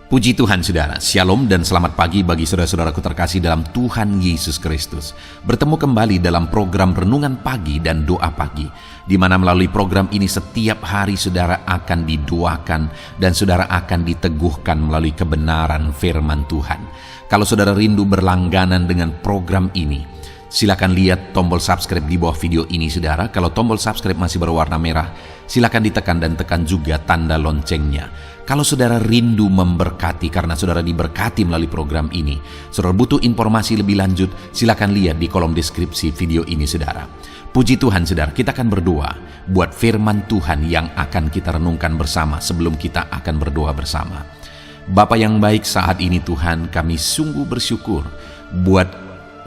Puji Tuhan saudara, Shalom dan selamat pagi bagi saudara-saudaraku terkasih dalam Tuhan Yesus Kristus. Bertemu kembali dalam program Renungan Pagi dan Doa Pagi, di mana melalui program ini setiap hari saudara akan didoakan dan saudara akan diteguhkan melalui kebenaran firman Tuhan. Kalau saudara rindu berlangganan dengan program ini, silakan lihat tombol subscribe di bawah video ini saudara. Kalau tombol subscribe masih berwarna merah, silakan ditekan dan tekan juga tanda loncengnya. Kalau saudara rindu memberkati karena saudara diberkati melalui program ini, saudara butuh informasi lebih lanjut, silakan lihat di kolom deskripsi video ini saudara. Puji Tuhan saudara, kita akan berdoa buat firman Tuhan yang akan kita renungkan bersama sebelum kita akan berdoa bersama. Bapa yang baik, saat ini Tuhan kami sungguh bersyukur buat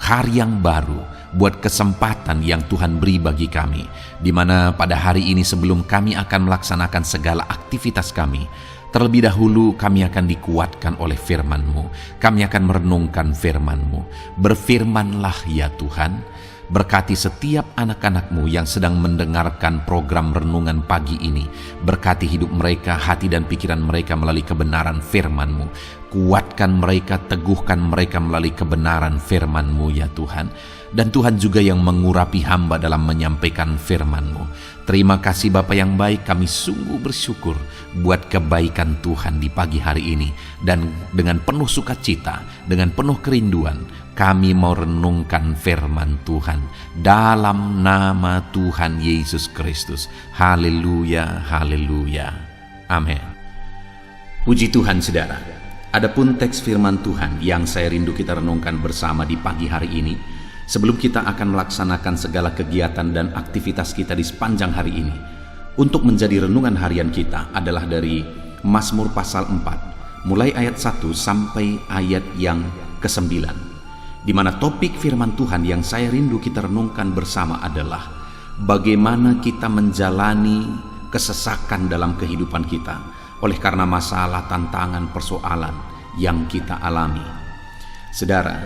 hari yang baru, buat kesempatan yang Tuhan beri bagi kami, di mana pada hari ini sebelum kami akan melaksanakan segala aktivitas kami, terlebih dahulu kami akan dikuatkan oleh firman-Mu. Kami akan merenungkan firman-Mu. Berfirmanlah ya Tuhan, berkati setiap anak-anak-Mu yang sedang mendengarkan program renungan pagi ini. Berkati hidup mereka, hati dan pikiran mereka melalui kebenaran firman-Mu. Kuatkan mereka, teguhkan mereka melalui kebenaran firman-Mu ya Tuhan. Dan Tuhan juga yang mengurapi hamba dalam menyampaikan firman-Mu. Terima kasih Bapa yang baik, kami sungguh bersyukur buat kebaikan Tuhan di pagi hari ini. Dan dengan penuh sukacita, dengan penuh kerinduan, kami mau renungkan firman Tuhan dalam nama Tuhan Yesus Kristus. Haleluya, haleluya. Amin. Puji Tuhan saudara. Adapun teks firman Tuhan yang saya rindu kita renungkan bersama di pagi hari ini, sebelum kita akan melaksanakan segala kegiatan dan aktivitas kita di sepanjang hari ini, untuk menjadi renungan harian kita adalah dari Mazmur pasal 4, mulai ayat 1 sampai ayat yang ke-9, di mana topik firman Tuhan yang saya rindu kita renungkan bersama adalah bagaimana kita menjalani kesesakan dalam kehidupan kita oleh karena masalah, tantangan, persoalan yang kita alami. Saudara,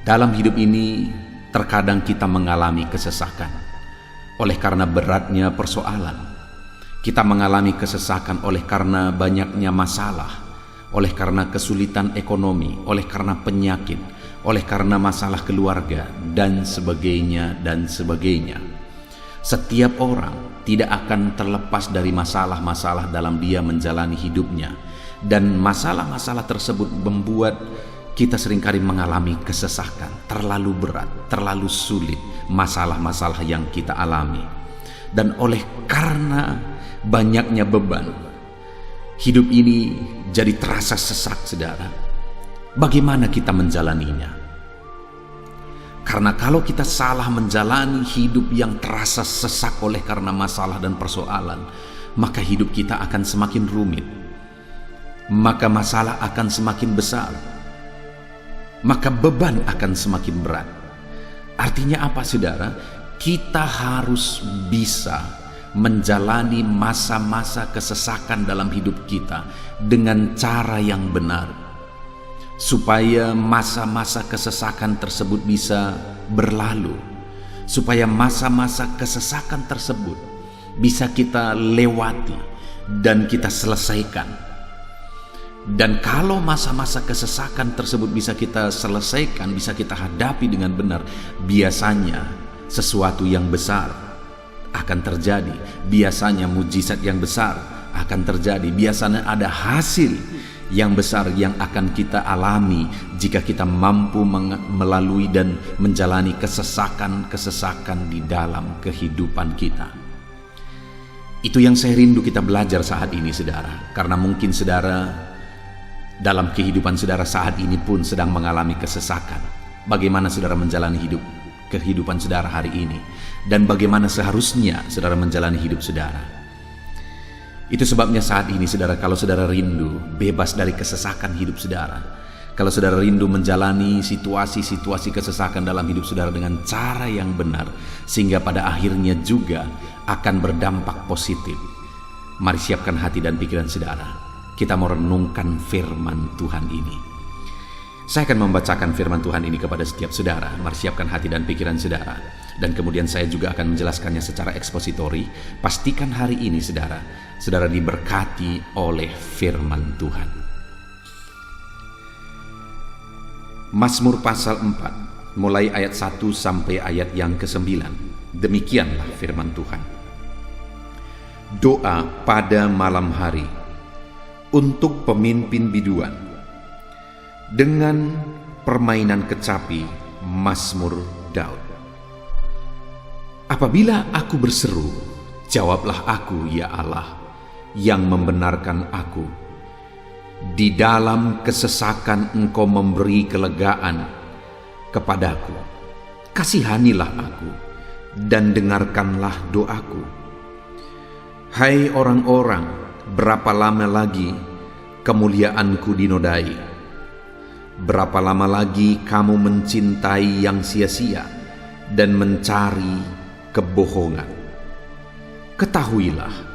dalam hidup ini terkadang kita mengalami kesesakan oleh karena beratnya persoalan. Kita mengalami kesesakan oleh karena banyaknya masalah, oleh karena kesulitan ekonomi, oleh karena penyakit, oleh karena masalah keluarga, dan sebagainya dan sebagainya. Setiap orang tidak akan terlepas dari masalah-masalah dalam dia menjalani hidupnya, dan masalah-masalah tersebut membuat kita seringkali mengalami kesesakan, terlalu berat, terlalu sulit masalah-masalah yang kita alami. Dan oleh karena banyaknya beban, hidup ini jadi terasa sesak saudara. Bagaimana kita menjalaninya? Karena kalau kita salah menjalani hidup yang terasa sesak oleh karena masalah dan persoalan, maka hidup kita akan semakin rumit. Maka masalah akan semakin besar. Maka beban akan semakin berat. Artinya apa saudara? Kita harus bisa menjalani masa-masa kesesakan dalam hidup kita dengan cara yang benar, supaya masa-masa kesesakan tersebut bisa berlalu, supaya masa-masa kesesakan tersebut bisa kita lewati dan kita selesaikan. Dan kalau masa-masa kesesakan tersebut bisa kita selesaikan, bisa kita hadapi dengan benar, biasanya sesuatu yang besar akan terjadi. Biasanya mujizat yang besar akan terjadi. Biasanya ada hasil yang besar yang akan kita alami jika kita mampu melalui dan menjalani kesesakan-kesesakan di dalam kehidupan kita. Itu yang saya rindu kita belajar saat ini saudara. Karena mungkin saudara dalam kehidupan saudara saat ini pun sedang mengalami kesesakan. Bagaimana saudara menjalani kehidupan saudara hari ini, dan bagaimana seharusnya saudara menjalani hidup saudara. Itu sebabnya saat ini saudara, kalau saudara rindu bebas dari kesesakan hidup saudara, kalau saudara rindu menjalani situasi-situasi kesesakan dalam hidup saudara dengan cara yang benar, sehingga pada akhirnya juga akan berdampak positif, mari siapkan hati dan pikiran saudara. Kita mau renungkan firman Tuhan ini. Saya akan membacakan firman Tuhan ini kepada setiap saudara. Mari siapkan hati dan pikiran saudara. Dan kemudian saya juga akan menjelaskannya secara ekspositori. Pastikan hari ini saudara diberkati oleh firman Tuhan. Mazmur pasal 4, mulai ayat 1 sampai ayat yang ke-9. Demikianlah firman Tuhan. Doa pada malam hari untuk pemimpin biduan. Dengan permainan kecapi, Mazmur Daud. Apabila aku berseru, jawablah aku, ya Allah, yang membenarkan aku. Di dalam kesesakan Engkau memberi kelegaan kepadaku. Kasihanilah aku dan dengarkanlah doaku. Hai orang-orang, berapa lama lagi kemuliaanku dinodai? Berapa lama lagi kamu mencintai yang sia-sia dan mencari kebohongan? Ketahuilah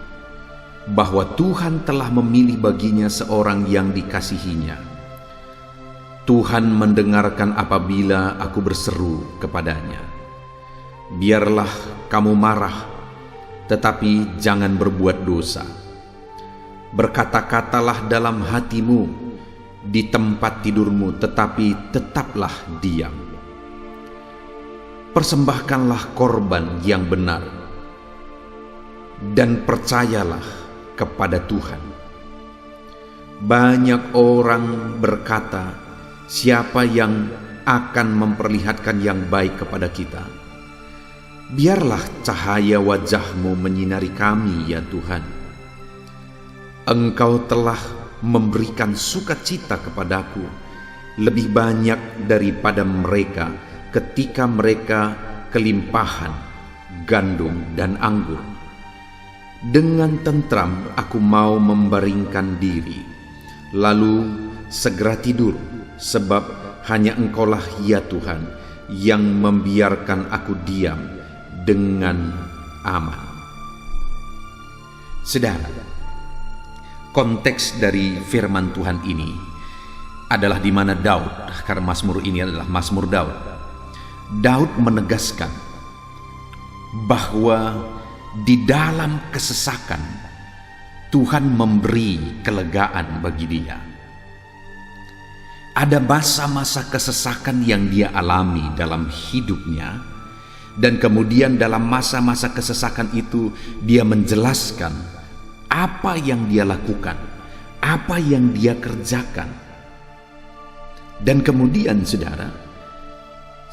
bahwa Tuhan telah memilih baginya seorang yang dikasihinya. Tuhan mendengarkan apabila aku berseru kepadanya. Biarlah kamu marah, tetapi jangan berbuat dosa. Berkata-katalah dalam hatimu di tempat tidurmu, tetapi tetaplah diam. Persembahkanlah korban yang benar, dan percayalah kepada Tuhan. Banyak orang berkata, siapa yang akan memperlihatkan yang baik kepada kita? Biarlah cahaya wajah-Mu menyinari kami, ya Tuhan. Engkau telah memberikan sukacita kepadaku lebih banyak daripada mereka ketika mereka kelimpahan gandum dan anggur. Dengan tentram aku mau membaringkan diri, lalu segera tidur, sebab hanya Engkaulah, ya Tuhan, yang membiarkan aku diam dengan aman. Saudara, konteks dari firman Tuhan ini adalah di mana Daud, karena Mazmur ini adalah Mazmur Daud. Daud menegaskan bahwa di dalam kesesakan Tuhan memberi kelegaan bagi dia. Ada masa-masa kesesakan yang dia alami dalam hidupnya, dan kemudian dalam masa-masa kesesakan itu dia menjelaskan apa yang dia lakukan, apa yang dia kerjakan. Dan kemudian saudara,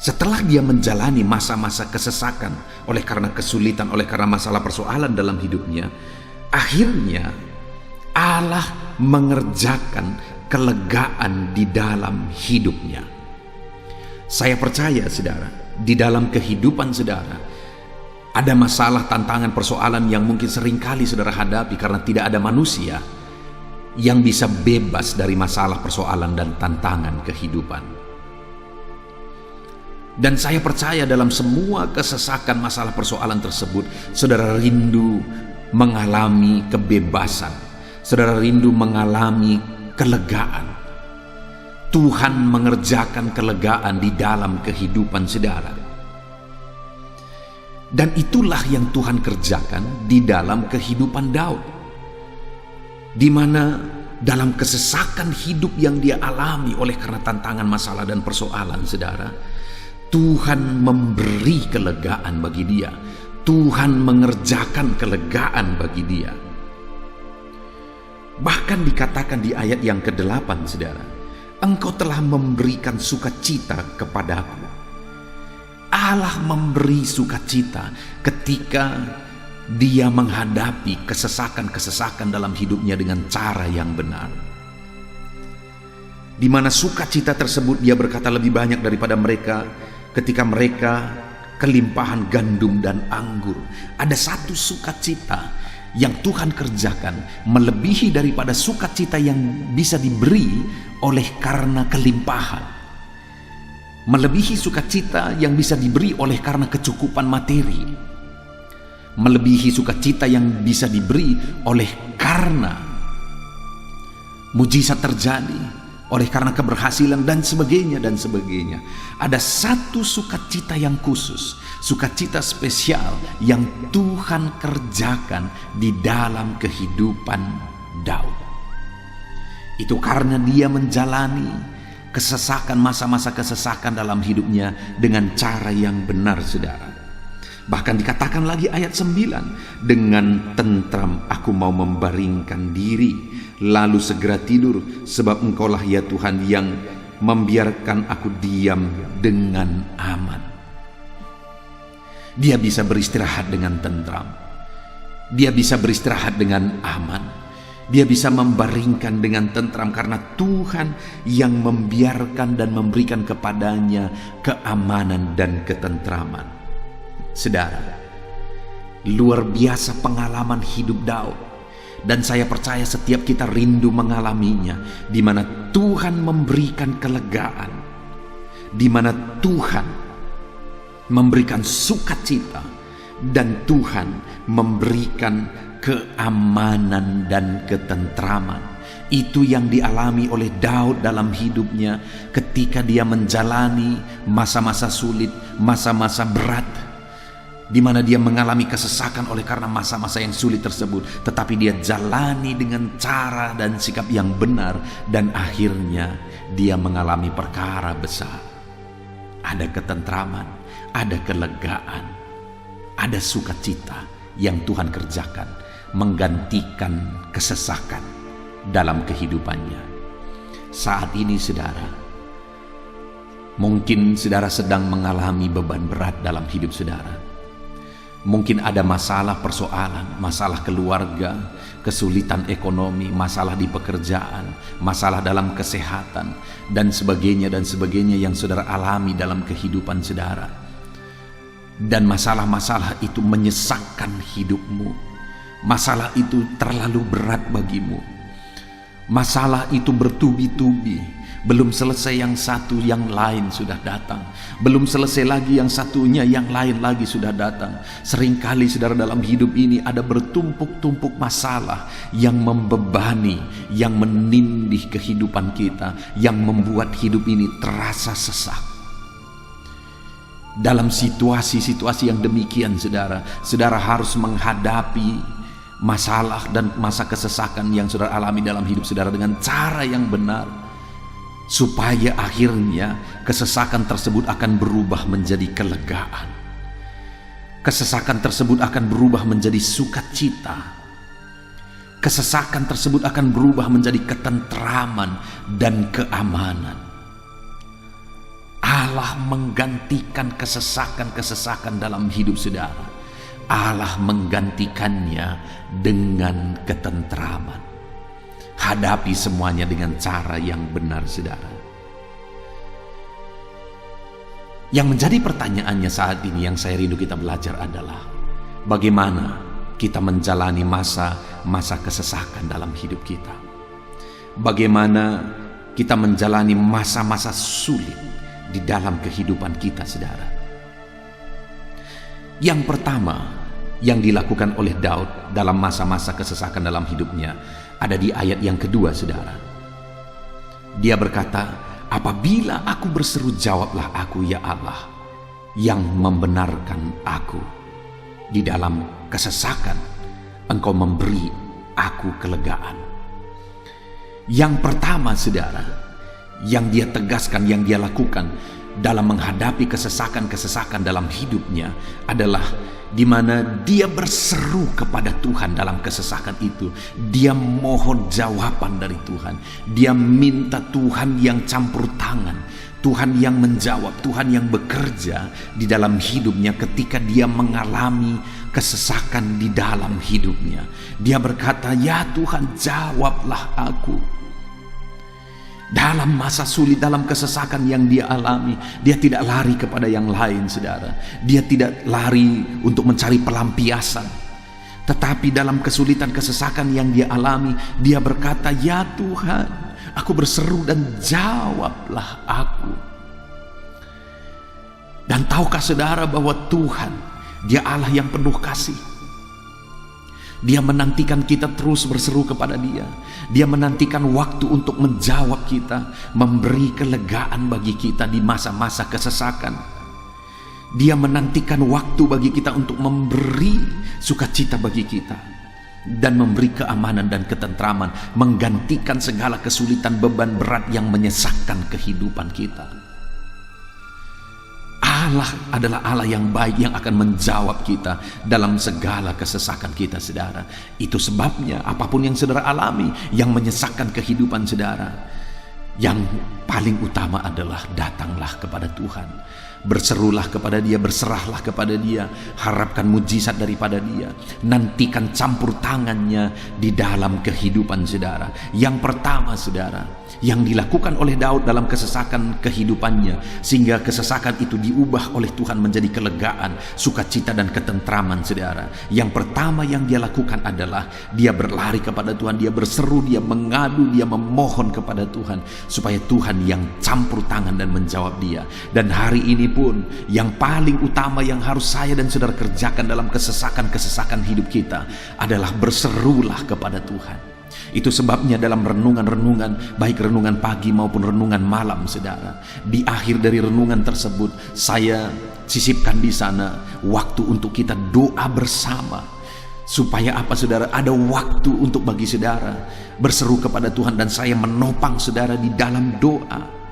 setelah dia menjalani masa-masa kesesakan oleh karena kesulitan, oleh karena masalah persoalan dalam hidupnya, akhirnya Allah mengerjakan kelegaan di dalam hidupnya. Saya percaya saudara, di dalam kehidupan saudara ada masalah, tantangan, persoalan yang mungkin seringkali saudara hadapi karena tidak ada manusia yang bisa bebas dari masalah, persoalan, dan tantangan kehidupan. Dan saya percaya dalam semua kesesakan, masalah, persoalan tersebut, saudara rindu mengalami kebebasan, saudara rindu mengalami kelegaan. Tuhan mengerjakan kelegaan di dalam kehidupan saudara. Dan itulah yang Tuhan kerjakan di dalam kehidupan Daud, di mana dalam kesesakan hidup yang dia alami oleh karena tantangan, masalah, dan persoalan saudara, Tuhan memberi kelegaan bagi dia. Tuhan mengerjakan kelegaan bagi dia. Bahkan dikatakan di ayat yang ke-8 saudara, Engkau telah memberikan sukacita kepadaku. Allah memberi sukacita ketika dia menghadapi kesesakan-kesesakan dalam hidupnya dengan cara yang benar. Di mana sukacita tersebut dia berkata lebih banyak daripada mereka ketika mereka kelimpahan gandum dan anggur. Ada satu sukacita yang Tuhan kerjakan melebihi daripada sukacita yang bisa diberi oleh karena kelimpahan, melebihi sukacita yang bisa diberi oleh karena kecukupan materi, melebihi sukacita yang bisa diberi oleh karena mujizat terjadi, oleh karena keberhasilan, dan sebagainya dan sebagainya. Ada satu sukacita yang khusus, sukacita spesial yang Tuhan kerjakan di dalam kehidupan Daud. Itu karena dia menjalani kesesakan, masa-masa kesesakan dalam hidupnya dengan cara yang benar, saudara. Bahkan dikatakan lagi ayat 9, dengan tentram aku mau membaringkan diri, lalu segera tidur, sebab Engkaulah ya Tuhan yang membiarkan aku diam dengan aman. Dia bisa beristirahat dengan tentram. Dia bisa beristirahat dengan aman. Dia bisa membaringkan dengan tentram karena Tuhan yang membiarkan dan memberikan kepadanya keamanan dan ketentraman. Saudara, luar biasa pengalaman hidup Daud, dan saya percaya setiap kita rindu mengalaminya, di mana Tuhan memberikan kelegaan, di mana Tuhan memberikan sukacita, dan Tuhan memberikan keamanan dan ketentraman. Itu yang dialami oleh Daud dalam hidupnya ketika dia menjalani masa-masa sulit, masa-masa berat, di mana dia mengalami kesesakan oleh karena masa-masa yang sulit tersebut, tetapi dia jalani dengan cara dan sikap yang benar, dan akhirnya dia mengalami perkara besar. Ada ketentraman, ada kelegaan, ada sukacita yang Tuhan kerjakan, menggantikan kesesakan dalam kehidupannya. Saat ini saudara, mungkin saudara sedang mengalami beban berat dalam hidup saudara. Mungkin ada masalah persoalan, masalah keluarga, kesulitan ekonomi, masalah di pekerjaan, masalah dalam kesehatan, dan sebagainya yang saudara alami dalam kehidupan saudara. Dan masalah-masalah itu menyesakkan hidupmu. Masalah itu terlalu berat bagimu. Masalah itu bertubi-tubi. Belum selesai yang satu, yang lain sudah datang. Belum selesai lagi yang satunya, yang lain lagi sudah datang. Seringkali saudara dalam hidup ini ada bertumpuk-tumpuk masalah yang membebani, yang menindih kehidupan kita, yang membuat hidup ini terasa sesak. Dalam situasi-situasi yang demikian saudara harus menghadapi masalah dan masa kesesakan yang saudara alami dalam hidup saudara dengan cara yang benar, supaya akhirnya kesesakan tersebut akan berubah menjadi kelegaan. Kesesakan tersebut akan berubah menjadi sukacita. Kesesakan tersebut akan berubah menjadi ketentraman dan keamanan. Allah menggantikan kesesakan-kesesakan dalam hidup saudara. Allah menggantikannya dengan ketentraman. Hadapi semuanya dengan cara yang benar, saudara. Yang menjadi pertanyaannya saat ini yang saya rindu kita belajar adalah bagaimana kita menjalani masa-masa kesesakan dalam hidup kita. Bagaimana kita menjalani masa-masa sulit di dalam kehidupan kita, saudara. Yang pertama yang dilakukan oleh Daud dalam masa-masa kesesakan dalam hidupnya ada di ayat yang kedua, saudara. Dia berkata, apabila aku berseru, jawablah aku ya Allah yang membenarkan aku. Di dalam kesesakan Engkau memberi aku kelegaan. Yang pertama, saudara, yang dia tegaskan, yang dia lakukan dalam menghadapi kesesakan-kesesakan dalam hidupnya adalah di mana dia berseru kepada Tuhan dalam kesesakan itu. Dia mohon jawaban dari Tuhan. Dia minta Tuhan yang campur tangan, Tuhan yang menjawab, Tuhan yang bekerja di dalam hidupnya ketika dia mengalami kesesakan di dalam hidupnya. Dia berkata, ya Tuhan, jawablah aku. Dalam masa sulit, dalam kesesakan yang dia alami, dia tidak lari kepada yang lain, saudara. Dia tidak lari untuk mencari pelampiasan. Tetapi dalam kesulitan kesesakan yang dia alami, dia berkata, ya Tuhan, aku berseru dan jawablah aku. Dan tahukah saudara bahwa Tuhan, Dia Allah yang penuh kasih. Dia menantikan kita terus berseru kepada Dia. Dia menantikan waktu untuk menjawab kita, memberi kelegaan bagi kita di masa-masa kesesakan. Dia menantikan waktu bagi kita untuk memberi sukacita bagi kita. dan memberi keamanan dan ketentraman, menggantikan segala kesulitan, beban berat yang menyesakkan kehidupan kita. Allah adalah Allah yang baik yang akan menjawab kita dalam segala kesesakan kita, saudara. Itu sebabnya apapun yang saudara alami yang menyesakkan kehidupan saudara, yang paling utama adalah datanglah kepada Tuhan. Berserulah kepada Dia, berserahlah kepada Dia, harapkan mujizat daripada Dia, nantikan campur tangannya di dalam kehidupan saudara. Yang pertama, saudara, yang dilakukan oleh Daud dalam kesesakan kehidupannya, sehingga kesesakan itu diubah oleh Tuhan menjadi kelegaan, sukacita dan ketentraman, saudara. Yang pertama yang dia lakukan adalah dia berlari kepada Tuhan, dia berseru, dia mengadu, dia memohon kepada Tuhan supaya Tuhan yang campur tangan dan menjawab dia. Dan hari ini pun yang paling utama yang harus saya dan saudara kerjakan dalam kesesakan-kesesakan hidup kita adalah berserulah kepada Tuhan. Itu sebabnya dalam renungan-renungan, baik renungan pagi maupun renungan malam, saudara, di akhir dari renungan tersebut saya sisipkan di sana waktu untuk kita doa bersama. Supaya apa, saudara? Ada waktu untuk bagi saudara berseru kepada Tuhan, dan saya menopang saudara di dalam doa.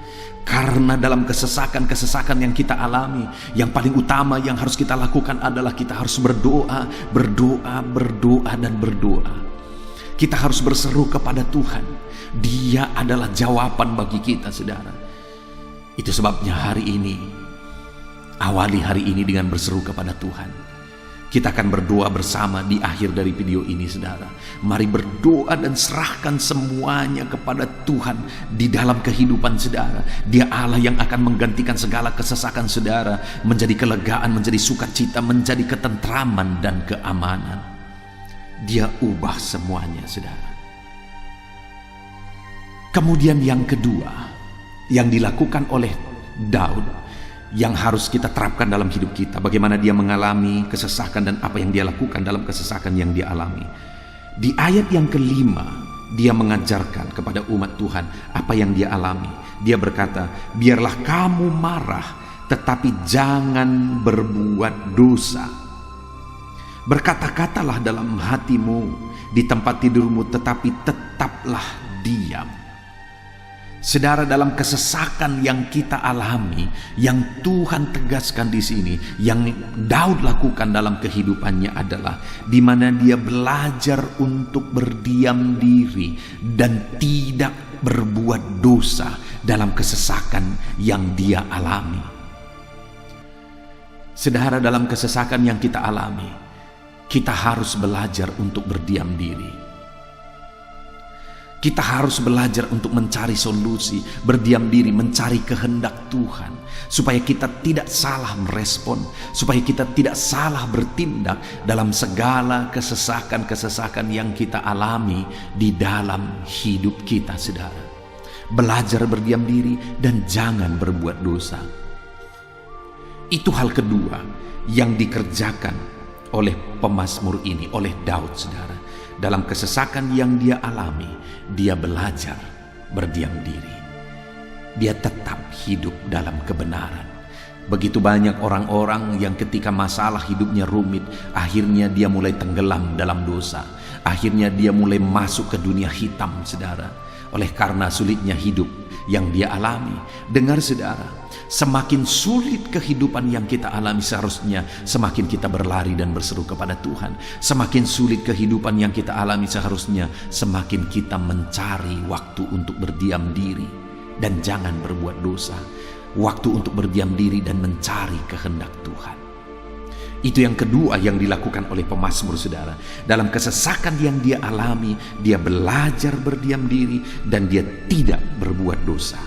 Karena dalam kesesakan-kesesakan yang kita alami, yang paling utama yang harus kita lakukan adalah kita harus berdoa, berdoa, dan berdoa. Kita harus berseru kepada Tuhan. Dia adalah jawaban bagi kita, saudara. Itu sebabnya hari ini, awali hari ini dengan berseru kepada Tuhan. Kita akan berdoa bersama di akhir dari video ini, saudara. Mari berdoa dan serahkan semuanya kepada Tuhan di dalam kehidupan saudara. Dia Allah yang akan menggantikan segala kesesakan saudara menjadi kelegaan, menjadi sukacita, menjadi ketentraman dan keamanan. Dia ubah semuanya, saudara. Kemudian yang kedua yang dilakukan oleh Daud, yang harus kita terapkan dalam hidup kita, bagaimana dia mengalami kesesakan dan apa yang dia lakukan dalam kesesakan yang dia alami. Di ayat yang kelima, dia mengajarkan kepada umat Tuhan apa yang dia alami. Dia berkata, biarlah kamu marah, tetapi jangan berbuat dosa. Berkata-katalah dalam hatimu, di tempat tidurmu, tetapi tetaplah diam. Saudara, dalam kesesakan yang kita alami, yang Tuhan tegaskan di sini, yang Daud lakukan dalam kehidupannya adalah di mana dia belajar untuk berdiam diri dan tidak berbuat dosa dalam kesesakan yang dia alami. Saudara, dalam kesesakan yang kita alami, kita harus belajar untuk berdiam diri. Kita harus belajar untuk mencari solusi, berdiam diri, mencari kehendak Tuhan, supaya kita tidak salah merespon, supaya kita tidak salah bertindak dalam segala kesesakan-kesesakan yang kita alami di dalam hidup kita, saudara. Belajar berdiam diri dan jangan berbuat dosa. Itu hal kedua yang dikerjakan oleh pemazmur ini, oleh Daud, saudara. Dalam kesesakan yang dia alami, dia belajar berdiam diri. Dia tetap hidup dalam kebenaran. Begitu banyak orang-orang yang ketika masalah hidupnya rumit, akhirnya dia mulai tenggelam dalam dosa. Akhirnya dia mulai masuk ke dunia hitam, saudara. Oleh karena sulitnya hidup yang dia alami. Dengar, saudara, semakin sulit kehidupan yang kita alami, seharusnya semakin kita berlari dan berseru kepada Tuhan. Semakin sulit kehidupan yang kita alami, seharusnya semakin kita mencari waktu untuk berdiam diri dan jangan berbuat dosa. Waktu untuk berdiam diri dan mencari kehendak Tuhan. Itu yang kedua yang dilakukan oleh pemazmur, saudara. Dalam kesesakan yang dia alami, dia belajar berdiam diri dan dia tidak berbuat dosa.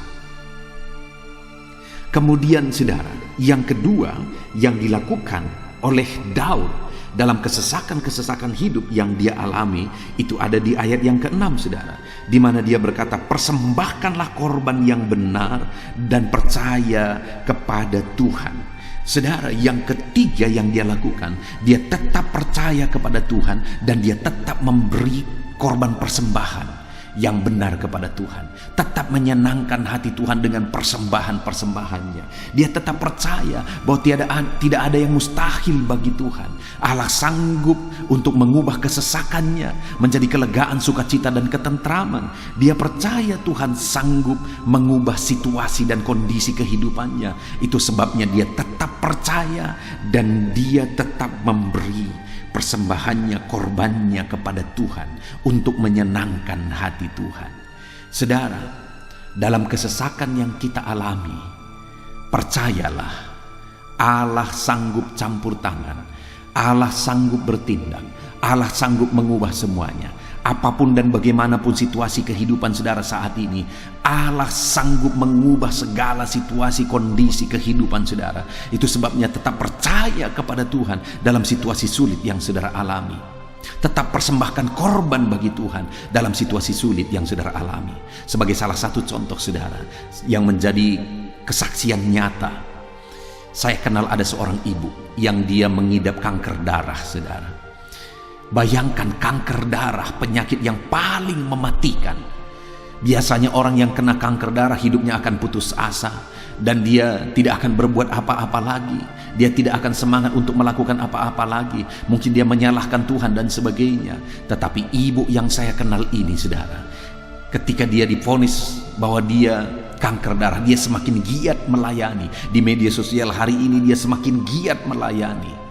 Kemudian, saudara, yang kedua yang dilakukan oleh Daud dalam kesesakan-kesesakan hidup yang dia alami, itu ada di ayat yang ke-6, saudara, di mana dia berkata, persembahkanlah korban yang benar dan percaya kepada Tuhan. Saudara, yang ketiga yang dia lakukan, dia tetap percaya kepada Tuhan dan dia tetap memberi korban persembahan. yang benar kepada Tuhan, tetap menyenangkan hati Tuhan dengan persembahan-persembahannya. Dia tetap percaya bahwa tidak ada yang mustahil bagi Tuhan. Allah sanggup untuk mengubah kesesakannya menjadi kelegaan, sukacita, dan ketentraman. Dia percaya Tuhan sanggup mengubah situasi dan kondisi kehidupannya. Itu sebabnya dia tetap percaya dan dia tetap memberi persembahannya, korbannya kepada Tuhan untuk menyenangkan hati Tuhan. Saudara, dalam kesesakan yang kita alami, percayalah, Allah sanggup campur tangan, Allah sanggup bertindak, Allah sanggup mengubah semuanya. Apapun dan bagaimanapun situasi kehidupan saudara saat ini, Allah sanggup mengubah segala situasi, kondisi kehidupan saudara. Itu sebabnya tetap percaya kepada Tuhan dalam situasi sulit yang saudara alami. Tetap persembahkan korban bagi Tuhan dalam situasi sulit yang saudara alami. Sebagai salah satu contoh saudara yang menjadi kesaksian nyata, saya kenal ada seorang ibu yang dia mengidap kanker darah saudara. Bayangkan kanker darah, penyakit yang paling mematikan. Biasanya orang yang kena kanker darah hidupnya akan putus asa dan dia tidak akan berbuat apa-apa lagi. Dia tidak akan semangat untuk melakukan apa-apa lagi. Mungkin dia menyalahkan Tuhan dan sebagainya. Tetapi ibu yang saya kenal ini saudara, ketika dia divonis bahwa dia kanker darah, dia semakin giat melayani. Di media sosial hari ini dia semakin giat melayani.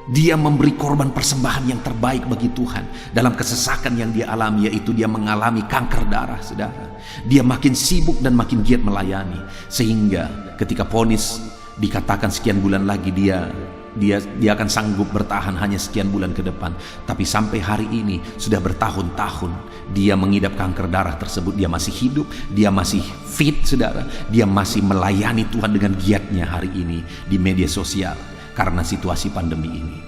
Dia memberi korban persembahan yang terbaik bagi Tuhan dalam kesesakan yang dia alami, yaitu dia mengalami kanker darah saudara. Dia makin sibuk dan makin giat melayani, sehingga ketika vonis dikatakan sekian bulan lagi dia akan sanggup bertahan hanya sekian bulan ke depan. Tapi sampai hari ini sudah bertahun-tahun dia mengidap kanker darah tersebut. Dia masih hidup, dia masih fit saudara, dia masih melayani Tuhan dengan giatnya hari ini di media sosial karena situasi pandemi ini.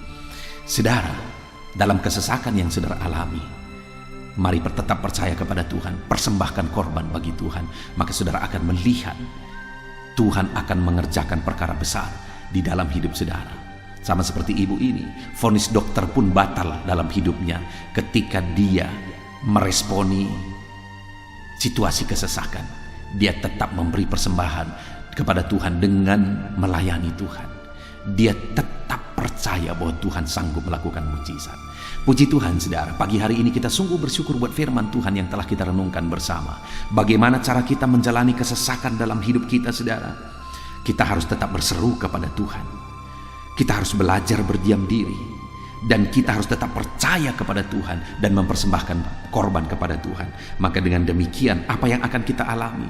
Saudara, dalam kesesakan yang saudara alami, mari tetap percaya kepada Tuhan, persembahkan korban bagi Tuhan, maka saudara akan melihat Tuhan akan mengerjakan perkara besar di dalam hidup saudara. Sama seperti ibu ini, vonis dokter pun batal dalam hidupnya ketika dia meresponi situasi kesesakan. Dia tetap memberi persembahan kepada Tuhan dengan melayani Tuhan. Dia tetap percaya bahwa Tuhan sanggup melakukan mujizat. Puji Tuhan saudara, pagi hari ini kita sungguh bersyukur buat firman Tuhan yang telah kita renungkan bersama. Bagaimana cara kita menjalani kesesakan dalam hidup kita saudara? Kita harus tetap berseru kepada Tuhan. Kita harus belajar berdiam diri. Dan kita harus tetap percaya kepada Tuhan dan mempersembahkan korban kepada Tuhan. Maka dengan demikian apa yang akan kita alami?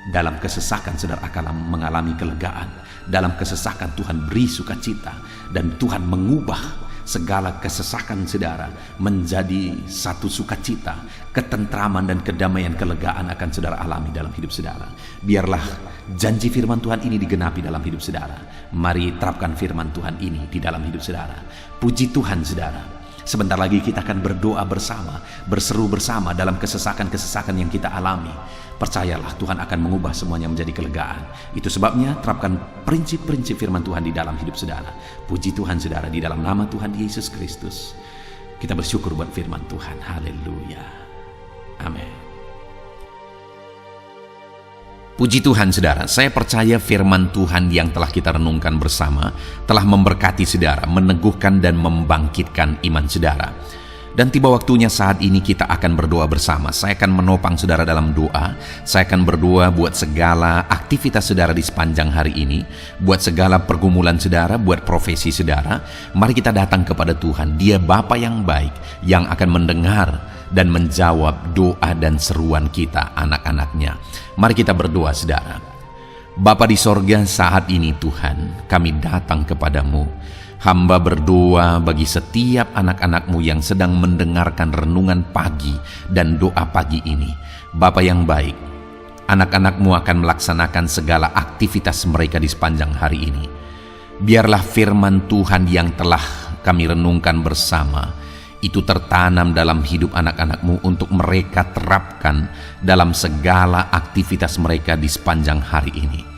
Dalam kesesakan saudara akan mengalami kelegaan. Dalam kesesakan Tuhan beri sukacita. Dan Tuhan mengubah segala kesesakan saudara menjadi satu sukacita, ketentraman dan kedamaian, kelegaan akan saudara alami dalam hidup saudara. Biarlah janji firman Tuhan ini digenapi dalam hidup saudara. Mari terapkan firman Tuhan ini di dalam hidup saudara. Puji Tuhan saudara. Sebentar lagi kita akan berdoa bersama, berseru bersama dalam kesesakan-kesesakan yang kita alami. Percayalah Tuhan akan mengubah semuanya menjadi kelegaan. Itu sebabnya terapkan prinsip-prinsip firman Tuhan di dalam hidup saudara. Puji Tuhan saudara, di dalam nama Tuhan Yesus Kristus kita bersyukur buat firman Tuhan. Haleluya. Amin. Puji Tuhan saudara, saya percaya firman Tuhan yang telah kita renungkan bersama telah memberkati saudara, meneguhkan dan membangkitkan iman saudara. Dan tiba waktunya saat ini kita akan berdoa bersama. Saya akan menopang saudara dalam doa. Saya akan berdoa buat segala aktivitas saudara di sepanjang hari ini, buat segala pergumulan saudara, buat profesi saudara. Mari kita datang kepada Tuhan. Dia Bapa yang baik, yang akan mendengar dan menjawab doa dan seruan kita, anak-anaknya. Mari kita berdoa saudara. Bapa di sorga, saat ini Tuhan, kami datang kepadamu. Hamba berdoa bagi setiap anak-anak-Mu yang sedang mendengarkan renungan pagi dan doa pagi ini. Bapa yang baik, anak-anak-Mu akan melaksanakan segala aktivitas mereka di sepanjang hari ini. Biarlah firman Tuhan yang telah kami renungkan bersama itu tertanam dalam hidup anak-anak-Mu untuk mereka terapkan dalam segala aktivitas mereka di sepanjang hari ini.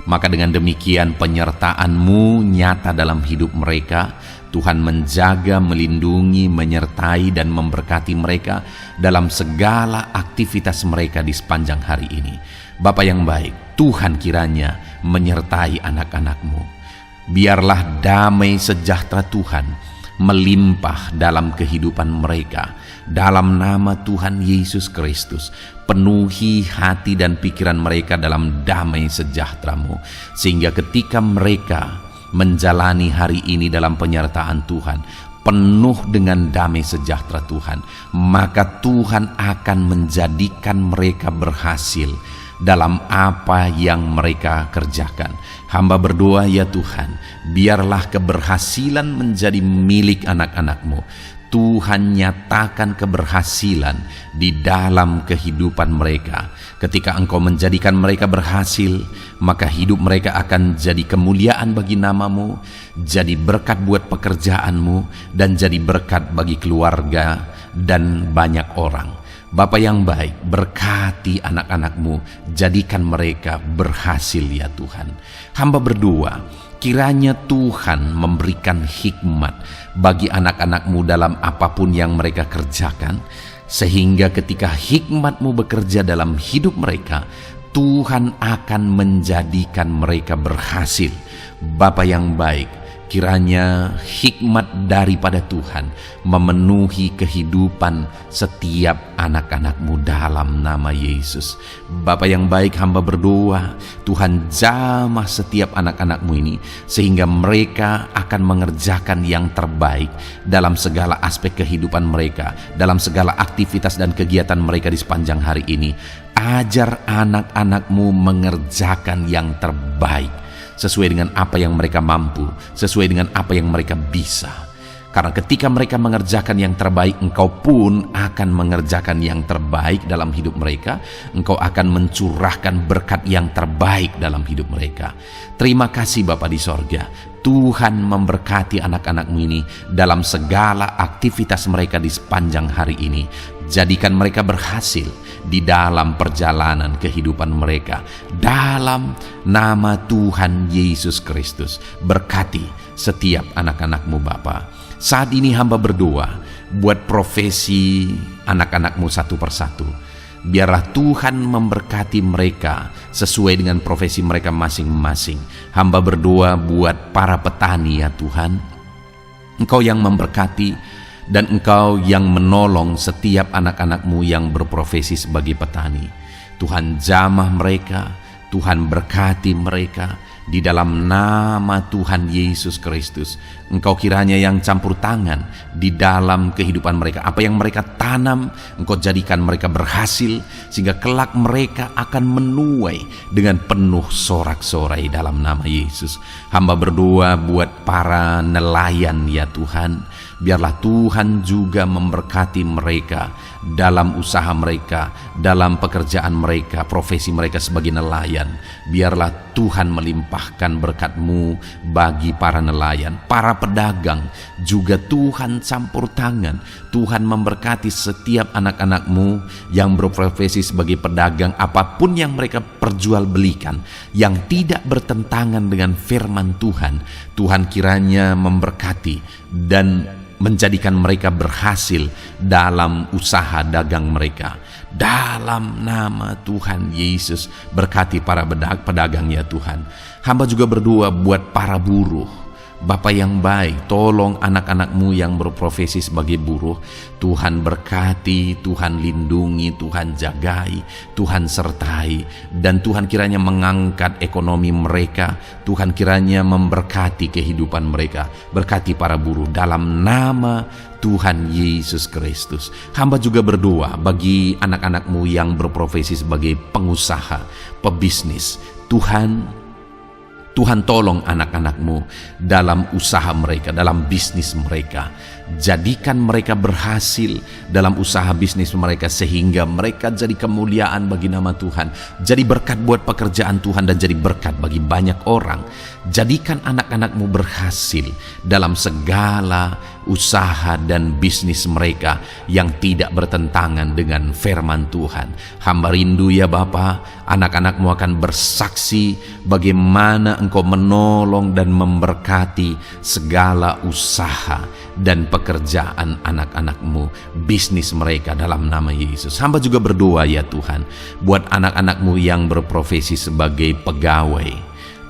Maka dengan demikian penyertaan-Mu nyata dalam hidup mereka. Tuhan menjaga, melindungi, menyertai, dan memberkati mereka dalam segala aktivitas mereka di sepanjang hari ini. Bapa yang baik, Tuhan kiranya menyertai anak-anak-Mu. Biarlah damai sejahtera Tuhan melimpah dalam kehidupan mereka. Dalam nama Tuhan Yesus Kristus, penuhi hati dan pikiran mereka dalam damai sejahtera-Mu, sehingga ketika mereka menjalani hari ini dalam penyertaan Tuhan, penuh dengan damai sejahtera Tuhan, maka Tuhan akan menjadikan mereka berhasil dalam apa yang mereka kerjakan. Hamba berdoa, ya Tuhan, biarlah keberhasilan menjadi milik anak-anak-Mu. Tuhan nyatakan keberhasilan di dalam kehidupan mereka. Ketika Engkau menjadikan mereka berhasil, maka hidup mereka akan jadi kemuliaan bagi nama-Mu, jadi berkat buat pekerjaan-Mu, dan jadi berkat bagi keluarga dan banyak orang. Bapa yang baik, berkati anak-anak-Mu, jadikan mereka berhasil, ya Tuhan. Hamba berdoa, kiranya Tuhan memberikan hikmat bagi anak-anak-Mu dalam apapun yang mereka kerjakan, sehingga ketika hikmat-Mu bekerja dalam hidup mereka, Tuhan akan menjadikan mereka berhasil. Bapa yang baik, kiranya hikmat daripada Tuhan memenuhi kehidupan setiap anak-anak-Mu dalam nama Yesus. Bapa yang baik, hamba berdoa, Tuhan jamah setiap anak-anak-Mu ini, sehingga mereka akan mengerjakan yang terbaik dalam segala aspek kehidupan mereka, dalam segala aktivitas dan kegiatan mereka di sepanjang hari ini. Ajar anak-anak-Mu mengerjakan yang terbaik, sesuai dengan apa yang mereka mampu, sesuai dengan apa yang mereka bisa. Karena ketika mereka mengerjakan yang terbaik, Engkau pun akan mengerjakan yang terbaik dalam hidup mereka. Engkau akan mencurahkan berkat yang terbaik dalam hidup mereka. Terima kasih Bapa di sorga. Tuhan memberkati anak-anak-Mu ini dalam segala aktivitas mereka di sepanjang hari ini. Jadikan mereka berhasil di dalam perjalanan kehidupan mereka. Dalam nama Tuhan Yesus Kristus, berkati setiap anak-anak-Mu Bapa. Saat ini hamba berdoa buat profesi anak-anak-Mu satu persatu. Biarlah Tuhan memberkati mereka sesuai dengan profesi mereka masing-masing. Hamba berdoa buat para petani, ya Tuhan. Engkau yang memberkati dan Engkau yang menolong setiap anak-anak-Mu yang berprofesi sebagai petani. Tuhan jamah mereka, Tuhan berkati mereka. Di dalam nama Tuhan Yesus Kristus, Engkau kiranya yang campur tangan di dalam kehidupan mereka. Apa yang mereka tanam, Engkau jadikan mereka berhasil, sehingga kelak mereka akan menuai dengan penuh sorak-sorai dalam nama Yesus. Hamba berdoa buat para nelayan, ya Tuhan. Biarlah Tuhan juga memberkati mereka dalam usaha mereka, dalam pekerjaan mereka, profesi mereka sebagai nelayan. Biarlah Tuhan melimpahkan berkat-Mu bagi para nelayan, para pedagang juga Tuhan campur tangan. Tuhan memberkati setiap anak-anak-Mu yang berprofesi sebagai pedagang, apapun yang mereka perjualbelikan yang tidak bertentangan dengan firman Tuhan. Tuhan kiranya memberkati dan menjadikan mereka berhasil dalam usaha dagang mereka. Dalam nama Tuhan Yesus, berkati para pedagang, ya Tuhan. Hamba juga berdoa buat para buruh. Bapa yang baik, tolong anak-anak-Mu yang berprofesi sebagai buruh. Tuhan berkati, Tuhan lindungi, Tuhan jagai, Tuhan sertai. Dan Tuhan kiranya mengangkat ekonomi mereka. Tuhan kiranya memberkati kehidupan mereka. Berkati para buruh dalam nama Tuhan Yesus Kristus. Hamba juga berdoa bagi anak-anak-Mu yang berprofesi sebagai pengusaha, pebisnis. Tuhan tolong anak-anak-Mu dalam usaha mereka, dalam bisnis mereka. Jadikan mereka berhasil dalam usaha bisnis mereka, sehingga mereka jadi kemuliaan bagi nama Tuhan, jadi berkat buat pekerjaan Tuhan, dan jadi berkat bagi banyak orang. Jadikan anak-anakmu berhasil dalam segala usaha dan bisnis mereka yang tidak bertentangan dengan firman Tuhan. Hamba rindu ya Bapa, anak-anakmu akan bersaksi bagaimana Engkau menolong dan memberkati segala usaha dan pekerjaan anak-anakmu, bisnis mereka dalam nama Yesus. Hamba juga berdoa ya Tuhan, buat anak-anakmu yang berprofesi sebagai pegawai,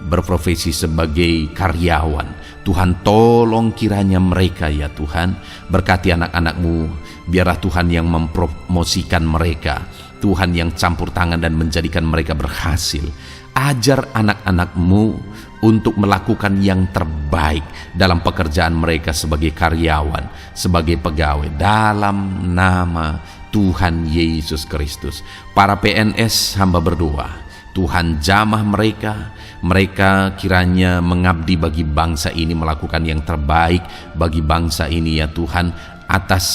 berprofesi sebagai karyawan. Tuhan tolong kiranya mereka ya Tuhan, berkati anak-anakmu, biarlah Tuhan yang mempromosikan mereka, Tuhan yang campur tangan dan menjadikan mereka berhasil. Ajar anak-anakmu untuk melakukan yang terbaik dalam pekerjaan mereka sebagai karyawan, sebagai pegawai, dalam nama Tuhan Yesus Kristus. Para PNS, hamba berdoa, Tuhan jamah mereka kiranya mengabdi bagi bangsa ini, melakukan yang terbaik bagi bangsa ini ya Tuhan, atas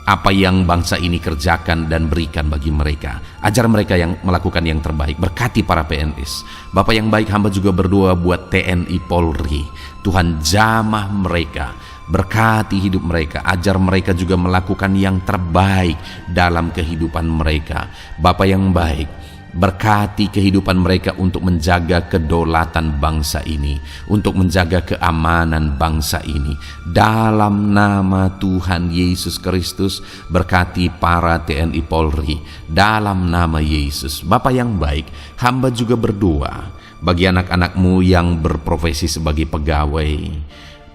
apa yang bangsa ini kerjakan dan berikan bagi mereka. Ajar mereka yang melakukan yang terbaik. Berkati para PNS. Bapak yang baik, hamba juga berdoa buat TNI Polri. Tuhan jamah mereka, berkati hidup mereka, ajar mereka juga melakukan yang terbaik dalam kehidupan mereka. Bapak yang baik, berkati kehidupan mereka untuk menjaga kedaulatan bangsa ini, untuk menjaga keamanan bangsa ini. Dalam nama Tuhan Yesus Kristus, berkati para TNI Polri dalam nama Yesus. Bapa yang baik, hamba juga berdoa bagi anak-anakmu yang berprofesi sebagai pegawai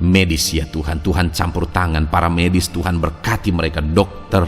medis ya Tuhan. Tuhan campur tangan para medis, Tuhan berkati mereka, dokter,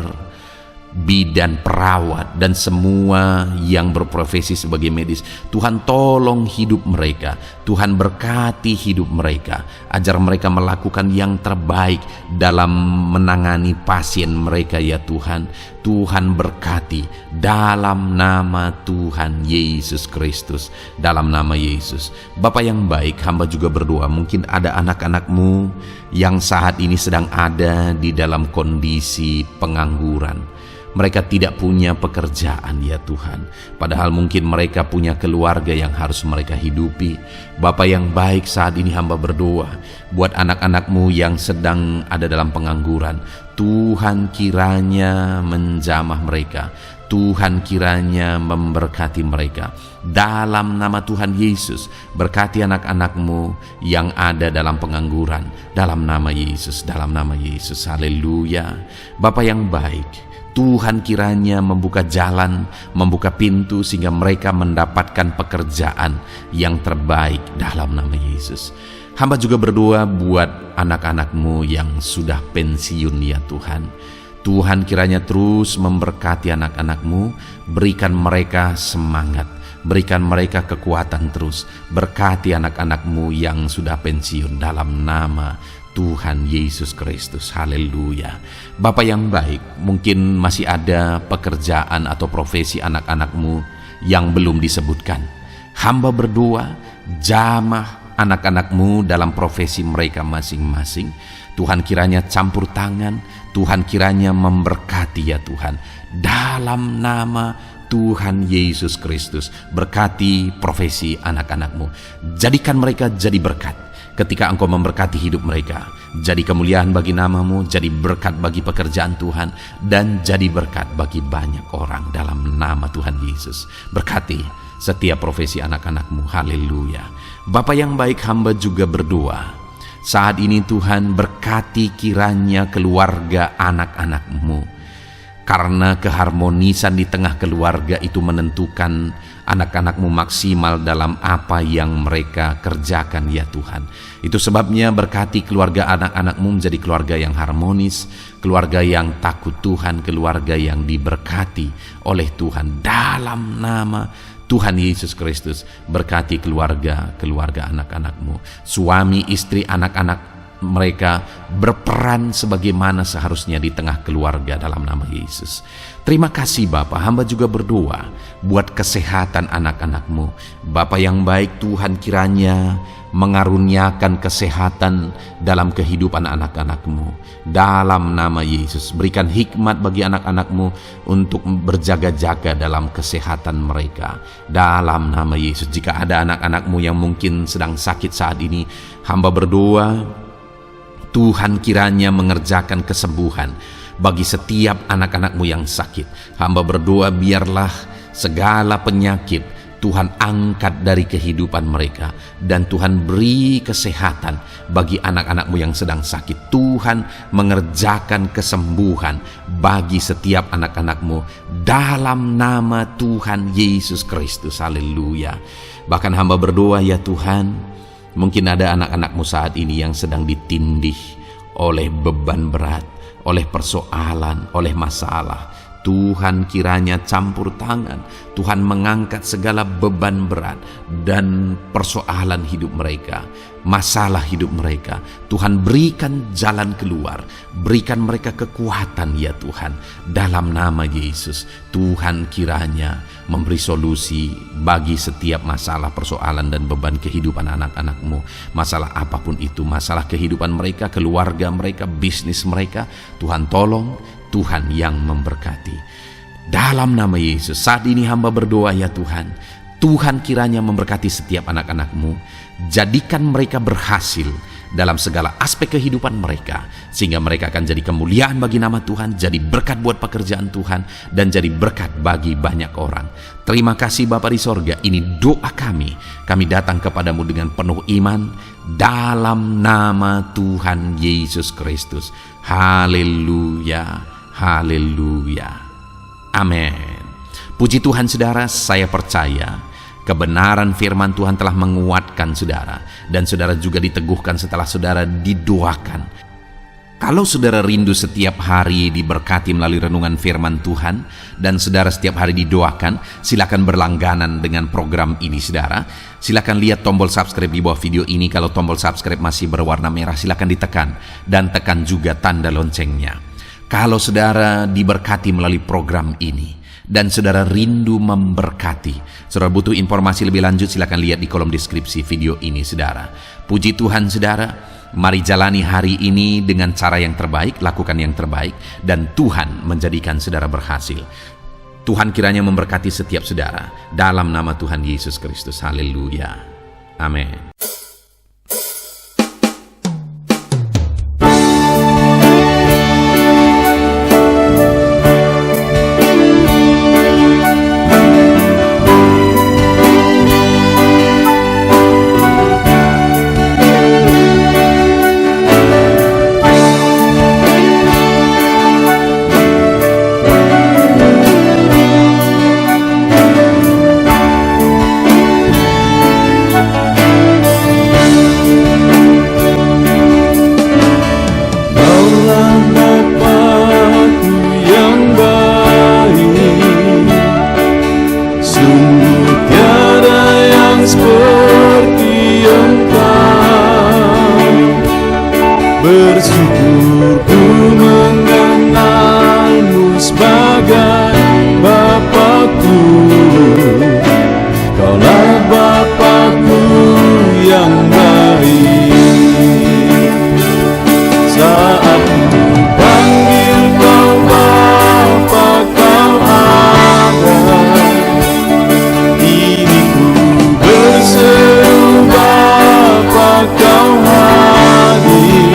bidan, perawat, dan semua yang berprofesi sebagai medis. Tuhan tolong hidup mereka, Tuhan berkati hidup mereka, ajar mereka melakukan yang terbaik dalam menangani pasien mereka ya Tuhan. Tuhan berkati dalam nama Tuhan Yesus Kristus, dalam nama Yesus. Bapa yang baik, hamba juga berdoa, mungkin ada anak-anakmu yang saat ini sedang ada di dalam kondisi pengangguran. Mereka tidak punya pekerjaan ya Tuhan, padahal mungkin mereka punya keluarga yang harus mereka hidupi. Bapa yang baik, saat ini hamba berdoa buat anak-anakmu yang sedang ada dalam pengangguran. Tuhan kiranya menjamah mereka, Tuhan kiranya memberkati mereka. Dalam nama Tuhan Yesus, berkati anak-anakmu yang ada dalam pengangguran, dalam nama Yesus, dalam nama Yesus. Haleluya. Bapa yang baik, Tuhan kiranya membuka jalan, membuka pintu sehingga mereka mendapatkan pekerjaan yang terbaik dalam nama Yesus. Hamba juga berdoa buat anak-anakmu yang sudah pensiun ya Tuhan. Tuhan kiranya terus memberkati anak-anakmu, berikan mereka semangat, berikan mereka kekuatan terus. Berkati anak-anakmu yang sudah pensiun dalam nama Tuhan Yesus Kristus. Haleluya. Bapa yang baik, mungkin masih ada pekerjaan atau profesi anak-anakmu yang belum disebutkan. Hamba berdoa, jamah anak-anakmu dalam profesi mereka masing-masing. Tuhan kiranya campur tangan, Tuhan kiranya memberkati ya Tuhan. Dalam nama Tuhan Yesus Kristus, berkati profesi anak-anakmu. Jadikan mereka jadi berkat. Ketika Engkau memberkati hidup mereka, jadi kemuliaan bagi namamu, jadi berkat bagi pekerjaan Tuhan, dan jadi berkat bagi banyak orang dalam nama Tuhan Yesus. Berkati setiap profesi anak-anakmu. Haleluya. Bapa yang baik, hamba juga berdoa saat ini Tuhan, berkati kiranya keluarga anak-anakmu, karena keharmonisan di tengah keluarga itu menentukan anak-anakmu maksimal dalam apa yang mereka kerjakan ya Tuhan. Itu sebabnya berkati keluarga anak-anakmu menjadi keluarga yang harmonis, keluarga yang takut Tuhan, keluarga yang diberkati oleh Tuhan. Dalam nama Tuhan Yesus Kristus, berkati keluarga anak-anakmu, suami, istri, anak-anak mereka berperan sebagaimana seharusnya di tengah keluarga dalam nama Yesus. Terima kasih Bapa, hamba juga berdoa buat kesehatan anak-anak-Mu. Bapa yang baik, Tuhan kiranya mengaruniakan kesehatan dalam kehidupan anak-anak-Mu. Dalam nama Yesus, berikan hikmat bagi anak-anak-Mu untuk berjaga-jaga dalam kesehatan mereka. Dalam nama Yesus, jika ada anak-anak-Mu yang mungkin sedang sakit saat ini, hamba berdoa Tuhan kiranya mengerjakan kesembuhan bagi setiap anak-anak-Mu yang sakit. Hamba berdoa biarlah segala penyakit Tuhan angkat dari kehidupan mereka, dan Tuhan beri kesehatan bagi anak-anak-Mu yang sedang sakit. Tuhan mengerjakan kesembuhan bagi setiap anak-anak-Mu dalam nama Tuhan Yesus Kristus. Haleluya. Bahkan hamba berdoa ya Tuhan, mungkin ada anak-anak-Mu saat ini yang sedang ditindih oleh beban berat, oleh persoalan, oleh masalah. Tuhan kiranya campur tangan, Tuhan mengangkat segala beban berat dan persoalan hidup mereka, masalah hidup mereka. Tuhan berikan jalan keluar, berikan mereka kekuatan ya Tuhan. Dalam nama Yesus, Tuhan kiranya memberi solusi bagi setiap masalah, persoalan dan beban kehidupan anak-anak-Mu. Masalah apapun itu, masalah kehidupan mereka, keluarga mereka, bisnis mereka, Tuhan tolong, Tuhan yang memberkati. Dalam nama Yesus, saat ini hamba berdoa ya Tuhan, Tuhan kiranya memberkati setiap anak-anak-Mu, jadikan mereka berhasil dalam segala aspek kehidupan mereka, sehingga mereka akan jadi kemuliaan bagi nama Tuhan, jadi berkat buat pekerjaan Tuhan, dan jadi berkat bagi banyak orang. Terima kasih Bapa di sorga, ini doa kami datang kepadamu dengan penuh iman, dalam nama Tuhan Yesus Kristus. Haleluya. Haleluya. Amin. Puji Tuhan saudara, saya percaya kebenaran firman Tuhan telah menguatkan saudara, dan saudara juga diteguhkan setelah saudara didoakan. Kalau saudara rindu setiap hari diberkati melalui renungan firman Tuhan, dan saudara setiap hari didoakan, silakan berlangganan dengan program ini saudara. Silakan lihat tombol subscribe di bawah video ini. Kalau tombol subscribe masih berwarna merah, silakan ditekan, dan tekan juga tanda loncengnya. Kalau saudara diberkati melalui program ini dan saudara rindu memberkati, saudara butuh informasi lebih lanjut, silakan lihat di kolom deskripsi video ini saudara. Puji Tuhan saudara, mari jalani hari ini dengan cara yang terbaik, lakukan yang terbaik, dan Tuhan menjadikan saudara berhasil. Tuhan kiranya memberkati setiap saudara dalam nama Tuhan Yesus Kristus. Haleluya. Amin. Bersyukur ku mengenalmu sebagai Bapakku. Kaulah Bapakku yang baik. Saat ku panggil kau Bapa, kau ada. Ini ku berseru Bapa, kau hadir.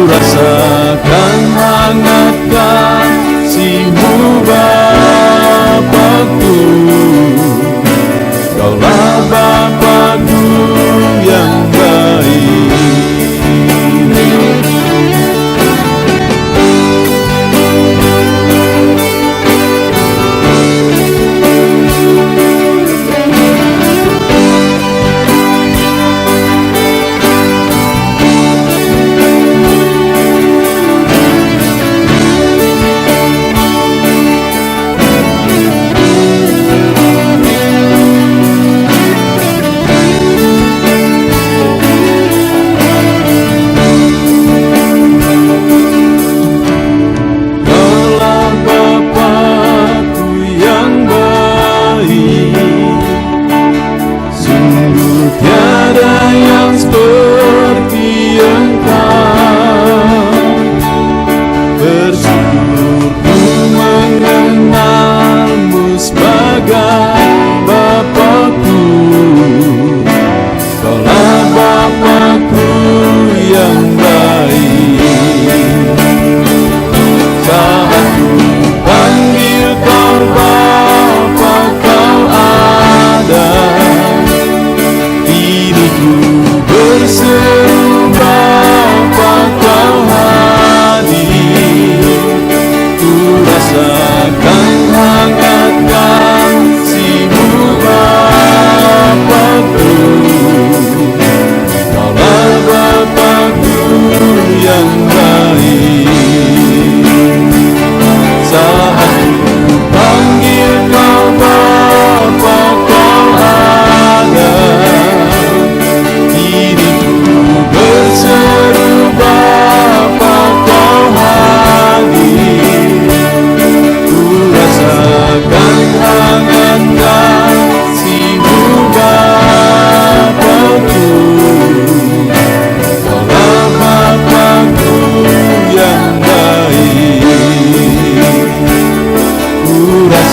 Rasakan hangat kasih-Mu Bapakku. Kaulah Bapakku yang baik.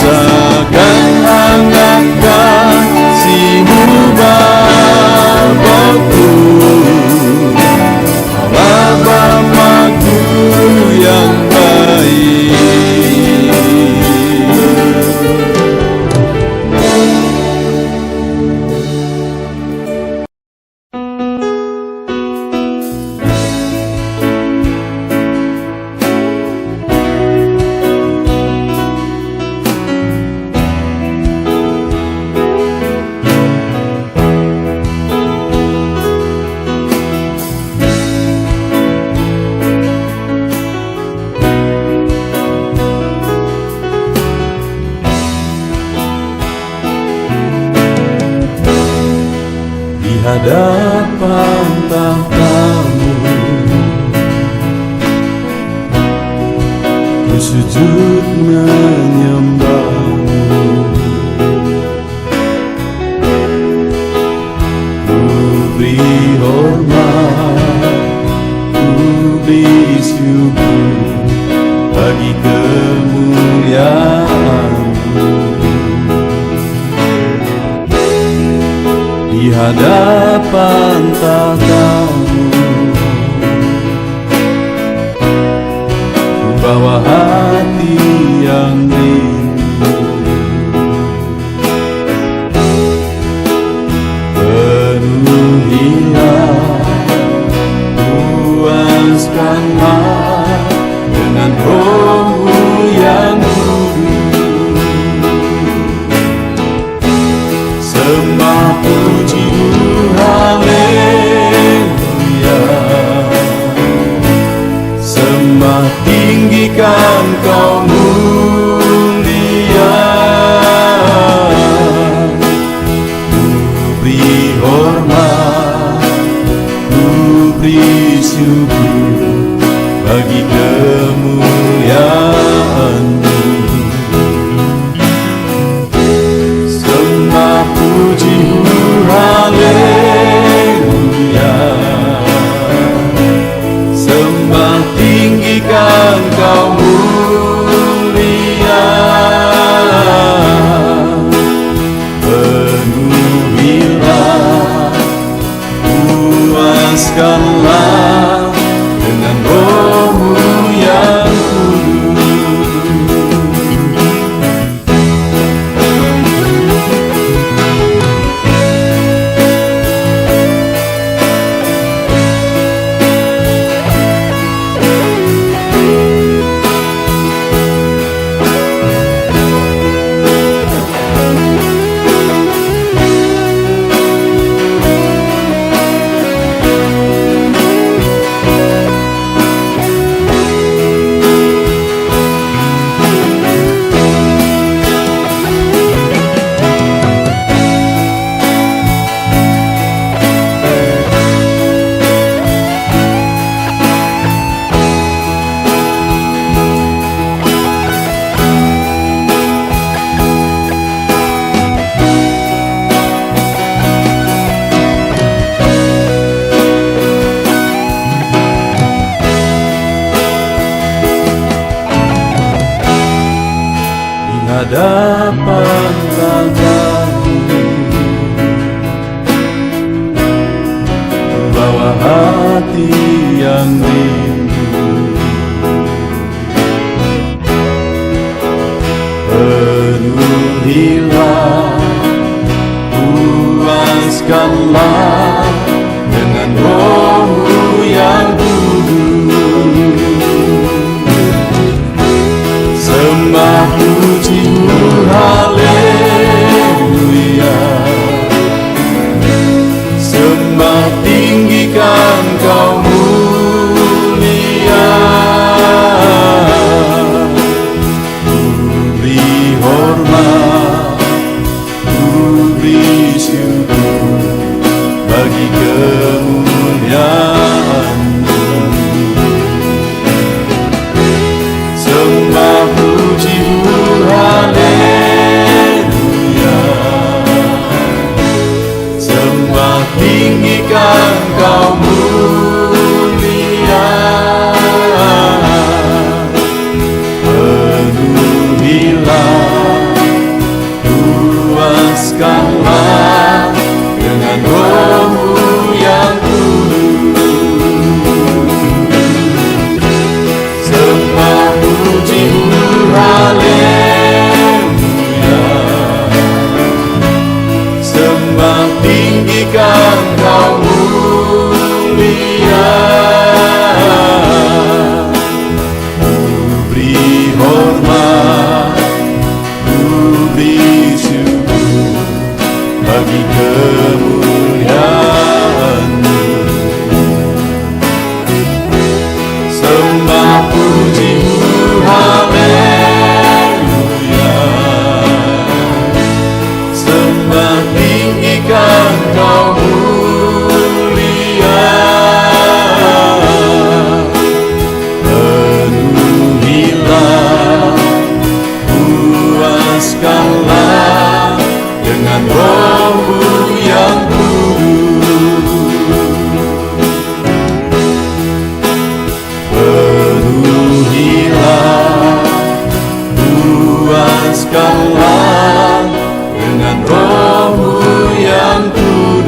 rasakan hangat kasih-Mu Bapa-Ku, Allah Bapa-Ku yang baik. Hadapan tahta-Mu, ku sujud menyembah-Mu. Ku beri hormat, ku beri syukur bagi kemuliaan-Mu. Di hadapan tahta-Mu, ku bawa hati yang rindu, penuhilah, puaskanlah dengan Roh-Mu yang kudus. Sembah puji-Mu, haleluya. Sembah tinggikan Kau mulia. Ku beri hormat, ku beri syukur bagi kemuliaan-Mu. Sembah puji-Mu, haleluya. Sembah tinggikan Kau mulia. Penuhilah, puaskanlah dengan Roh-Mu yang kudus. Hadapan tahta-Mu, bawa hati yang rindu, penuhilah, puaskanlah dengan Roh-Mu yang kudus. Sembah puji-Mu, haleluya. Sembah tinggikan Kau mulia. Ku beri hormat, ku beri syukur bagi kemuliaan-Mu. Sembah puji-Mu, haleluya. Sembah tinggikan Kau mulia. Penuhilah, puaskanlah dengan Roh-Mu yang kudus. Penuhilah, puaskanlah dengan Roh-Mu yang kudus.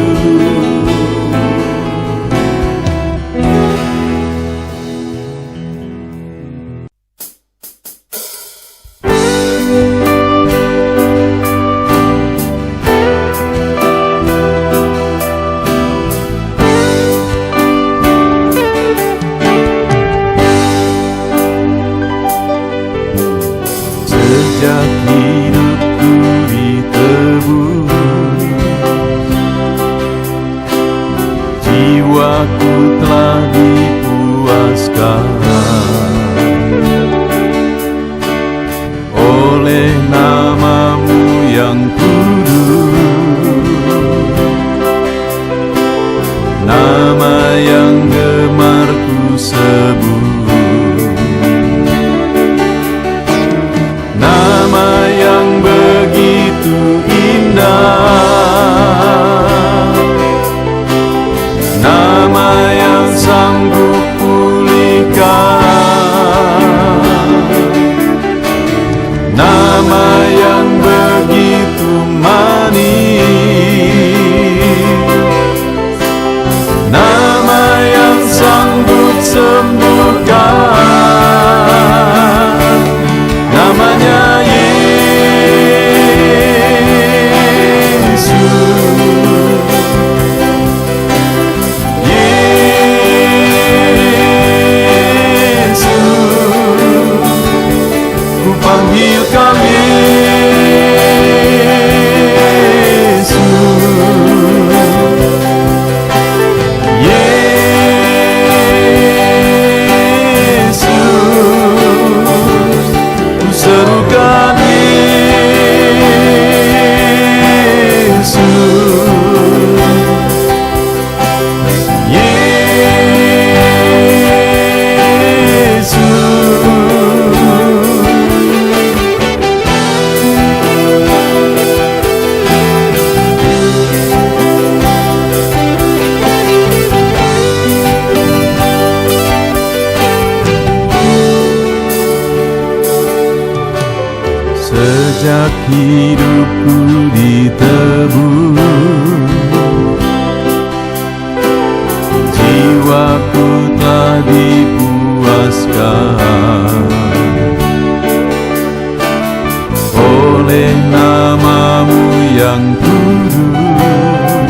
Sejak hidupku ditebus, jiwaku telah dipuaskan oleh nama-Mu yang kudus, nama yang gemar ku sebut. Nama yang begitu indah, nama yang sanggup pulihkan, nama yang begitu manis, nama yang sanggup sembuhkan, namanya Yesus. Yesus, ku panggil Kau Yesus. Yesus, ku serukan Yesus. Sejak hidupku ditebus, jiwaku telah dipuaskan oleh nama-Mu yang kudus,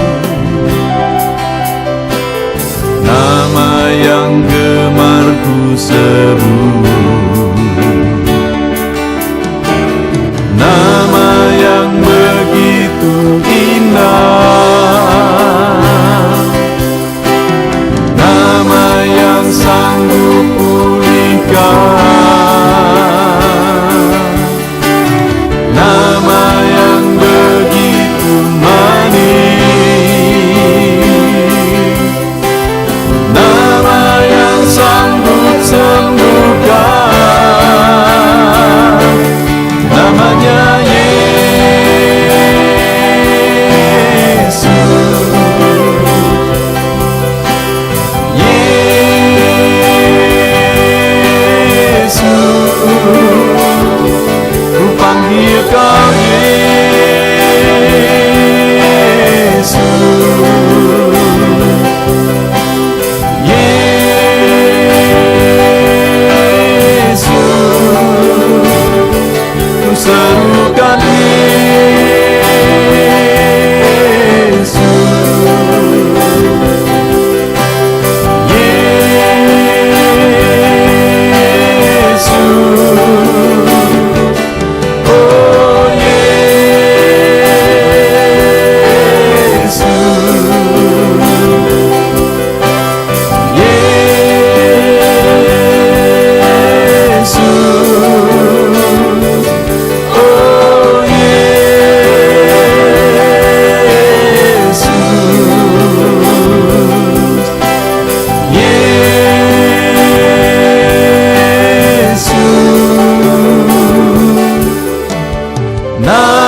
nama yang gemar ku sebut, nama yang begitu indah, nama yang sanggup pulihkan, nama yang begitu manis, nama yang sanggup sembuhkan, namanya Yesus. Nama